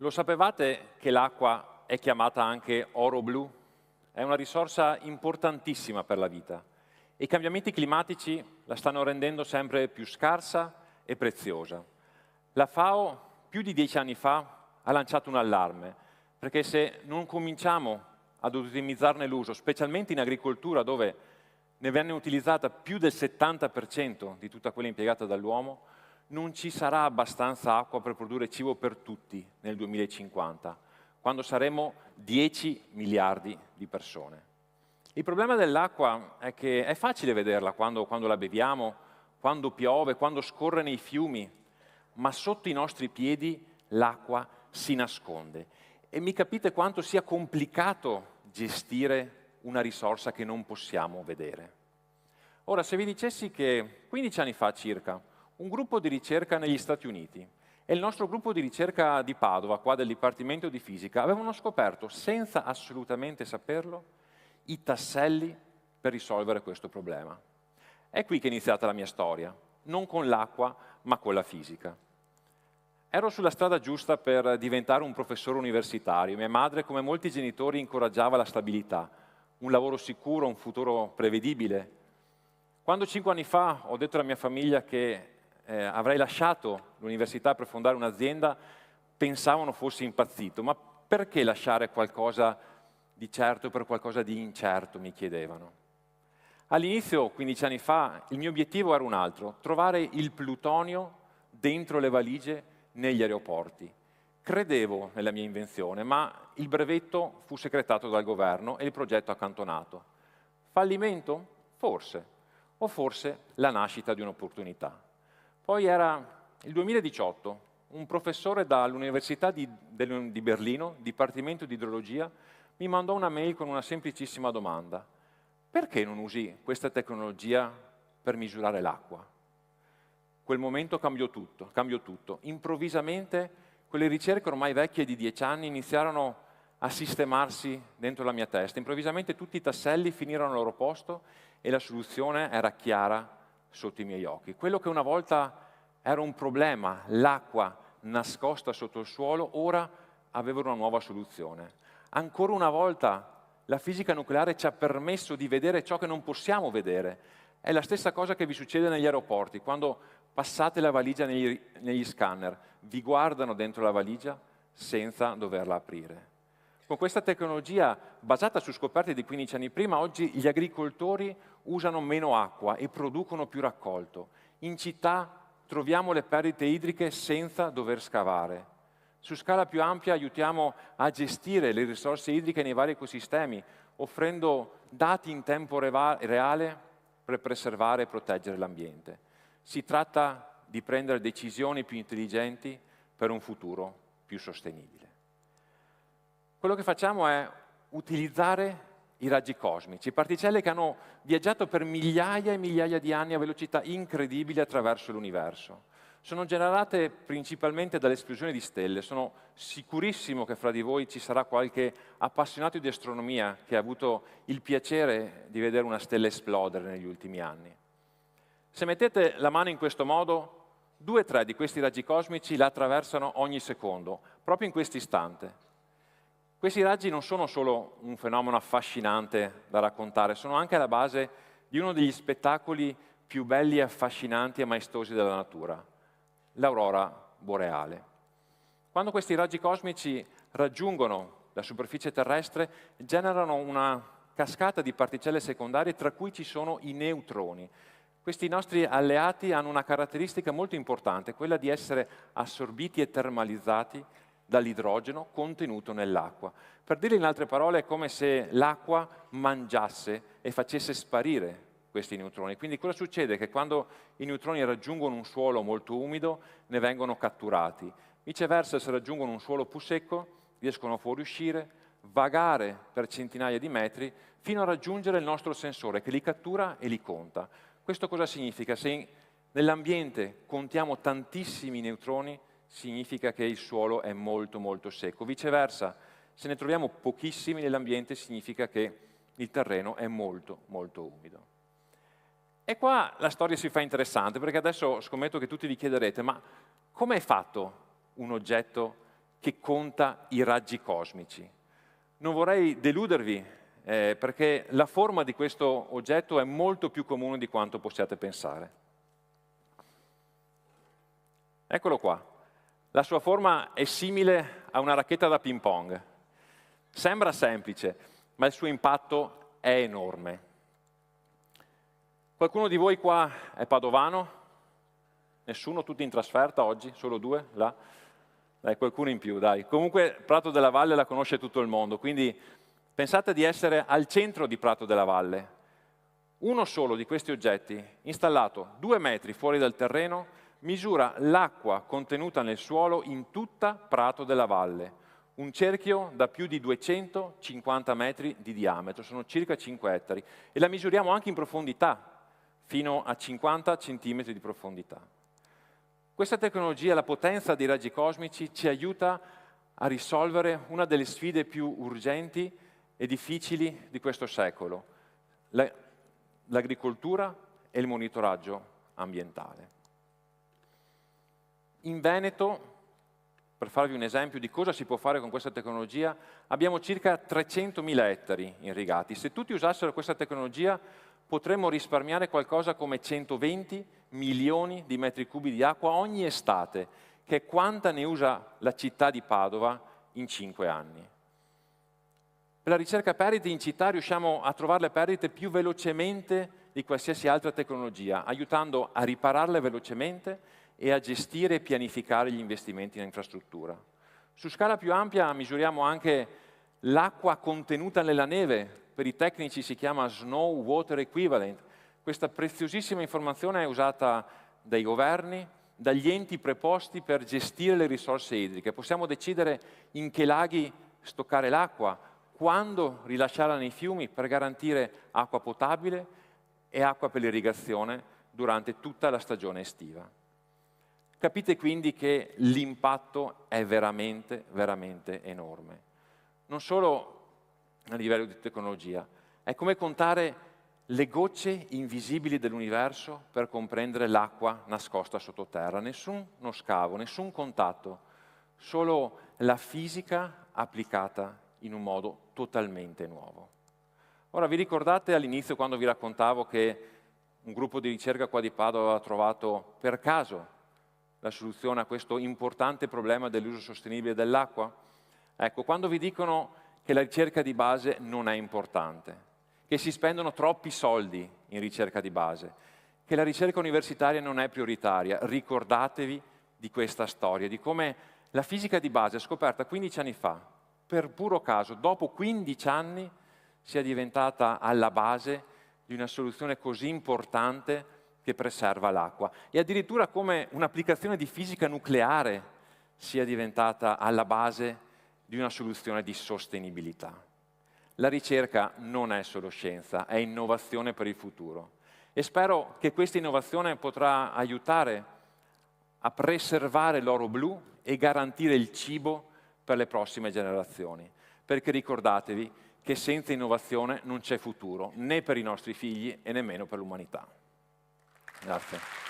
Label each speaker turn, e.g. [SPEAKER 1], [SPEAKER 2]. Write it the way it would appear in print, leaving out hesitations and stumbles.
[SPEAKER 1] Lo sapevate che l'acqua è chiamata anche oro blu? È una risorsa importantissima per la vita e i cambiamenti climatici la stanno rendendo sempre più scarsa e preziosa. La FAO più di 10 anni fa ha lanciato un allarme, perché se non cominciamo ad ottimizzarne l'uso, specialmente in agricoltura dove ne viene utilizzata più del 70% di tutta quella impiegata dall'uomo, non ci sarà abbastanza acqua per produrre cibo per tutti nel 2050, quando saremo 10 miliardi di persone. Il problema dell'acqua è che è facile vederla quando la beviamo, quando piove, quando scorre nei fiumi, ma sotto i nostri piedi l'acqua si nasconde. E mi capite quanto sia complicato gestire una risorsa che non possiamo vedere. Ora, se vi dicessi che 15 anni fa circa, un gruppo di ricerca negli Stati Uniti e il nostro gruppo di ricerca di Padova, qua del Dipartimento di Fisica, avevano scoperto, senza assolutamente saperlo, i tasselli per risolvere questo problema. È qui che è iniziata la mia storia, non con l'acqua, ma con la fisica. Ero sulla strada giusta per diventare un professore universitario. Mia madre, come molti genitori, incoraggiava la stabilità, un lavoro sicuro, un futuro prevedibile. Quando 5 anni fa ho detto alla mia famiglia che avrei lasciato l'università per fondare un'azienda, pensavano fossi impazzito. Ma perché lasciare qualcosa di certo per qualcosa di incerto, mi chiedevano. All'inizio, 15 anni fa, il mio obiettivo era un altro, trovare il plutonio dentro le valigie negli aeroporti. Credevo nella mia invenzione, ma il brevetto fu secretato dal governo e il progetto accantonato. Fallimento? Forse. O forse la nascita di un'opportunità. Poi era il 2018, un professore dall'Università di Berlino, Dipartimento di Idrologia, mi mandò una mail con una semplicissima domanda. Perché non usi questa tecnologia per misurare l'acqua? Quel momento cambiò tutto. Improvvisamente quelle ricerche ormai vecchie di 10 anni iniziarono a sistemarsi dentro la mia testa. Improvvisamente tutti i tasselli finirono al loro posto e la soluzione era chiara sotto i miei occhi. Quello che una volta era un problema, l'acqua nascosta sotto il suolo, ora aveva una nuova soluzione. Ancora una volta la fisica nucleare ci ha permesso di vedere ciò che non possiamo vedere. È la stessa cosa che vi succede negli aeroporti, quando passate la valigia negli scanner, vi guardano dentro la valigia senza doverla aprire. Con questa tecnologia, basata su scoperte di 15 anni prima, oggi gli agricoltori usano meno acqua e producono più raccolto. In città troviamo le perdite idriche senza dover scavare. Su scala più ampia aiutiamo a gestire le risorse idriche nei vari ecosistemi, offrendo dati in tempo reale per preservare e proteggere l'ambiente. Si tratta di prendere decisioni più intelligenti per un futuro più sostenibile. Quello che facciamo è utilizzare i raggi cosmici, particelle che hanno viaggiato per migliaia e migliaia di anni a velocità incredibili attraverso l'universo. Sono generate principalmente dall'esplosione di stelle. Sono sicurissimo che fra di voi ci sarà qualche appassionato di astronomia che ha avuto il piacere di vedere una stella esplodere negli ultimi anni. Se mettete la mano in questo modo, 2 o 3 di questi raggi cosmici la attraversano ogni secondo, proprio in questo istante. Questi raggi non sono solo un fenomeno affascinante da raccontare, sono anche alla base di uno degli spettacoli più belli, affascinanti e maestosi della natura, l'aurora boreale. Quando questi raggi cosmici raggiungono la superficie terrestre, generano una cascata di particelle secondarie, tra cui ci sono i neutroni. Questi nostri alleati hanno una caratteristica molto importante, quella di essere assorbiti e termalizzati dall'idrogeno contenuto nell'acqua. Per dirlo in altre parole, è come se l'acqua mangiasse e facesse sparire questi neutroni. Quindi cosa succede? Che quando i neutroni raggiungono un suolo molto umido, ne vengono catturati. Viceversa, se raggiungono un suolo più secco, riescono a fuoriuscire, vagare per centinaia di metri, fino a raggiungere il nostro sensore, che li cattura e li conta. Questo cosa significa? Se nell'ambiente contiamo tantissimi neutroni, significa che il suolo è molto molto secco. Viceversa, se ne troviamo pochissimi nell'ambiente, significa che il terreno è molto molto umido. E qua la storia si fa interessante, perché adesso scommetto che tutti vi chiederete, ma come è fatto un oggetto che conta i raggi cosmici. Non vorrei deludervi, perché la forma di questo oggetto è molto più comune di quanto possiate pensare. Eccolo qua. La sua forma è simile a una racchetta da ping pong. Sembra semplice, ma il suo impatto è enorme. Qualcuno di voi qua è padovano? Nessuno? Tutti in trasferta oggi? Solo due? Là? Dai, qualcuno in più, dai. Comunque Prato della Valle la conosce tutto il mondo, quindi pensate di essere al centro di Prato della Valle. Uno solo di questi oggetti, installato 2 metri fuori dal terreno, misura l'acqua contenuta nel suolo in tutta Prato della Valle. Un cerchio da più di 250 metri di diametro, sono circa 5 ettari, e la misuriamo anche in profondità, fino a 50 centimetri di profondità. Questa tecnologia, la potenza dei raggi cosmici, ci aiuta a risolvere una delle sfide più urgenti e difficili di questo secolo, l'agricoltura e il monitoraggio ambientale. In Veneto, per farvi un esempio di cosa si può fare con questa tecnologia, abbiamo circa 300.000 ettari irrigati. Se tutti usassero questa tecnologia potremmo risparmiare qualcosa come 120 milioni di metri cubi di acqua ogni estate, che è quanta ne usa la città di Padova in 5 anni. Per la ricerca perdite in città riusciamo a trovare le perdite più velocemente di qualsiasi altra tecnologia, aiutando a ripararle velocemente e a gestire e pianificare gli investimenti in infrastruttura. Su scala più ampia misuriamo anche l'acqua contenuta nella neve, per i tecnici si chiama Snow Water Equivalent. Questa preziosissima informazione è usata dai governi, dagli enti preposti per gestire le risorse idriche. Possiamo decidere in che laghi stoccare l'acqua, quando rilasciarla nei fiumi per garantire acqua potabile e acqua per l'irrigazione durante tutta la stagione estiva. Capite quindi che l'impatto è veramente, veramente enorme. Non solo a livello di tecnologia, è come contare le gocce invisibili dell'universo per comprendere l'acqua nascosta sottoterra. Nessuno scavo, nessun contatto, solo la fisica applicata in un modo totalmente nuovo. Ora, vi ricordate all'inizio quando vi raccontavo che un gruppo di ricerca qua di Padova aveva trovato per caso la soluzione a questo importante problema dell'uso sostenibile dell'acqua? Ecco, quando vi dicono che la ricerca di base non è importante, che si spendono troppi soldi in ricerca di base, che la ricerca universitaria non è prioritaria, ricordatevi di questa storia, di come la fisica di base scoperta 15 anni fa, per puro caso, dopo 15 anni, sia diventata alla base di una soluzione così importante che preserva l'acqua. E addirittura come un'applicazione di fisica nucleare sia diventata alla base di una soluzione di sostenibilità. La ricerca non è solo scienza, è innovazione per il futuro. E spero che questa innovazione potrà aiutare a preservare l'oro blu e garantire il cibo per le prossime generazioni. Perché ricordatevi che senza innovazione non c'è futuro, né per i nostri figli e nemmeno per l'umanità. Grazie.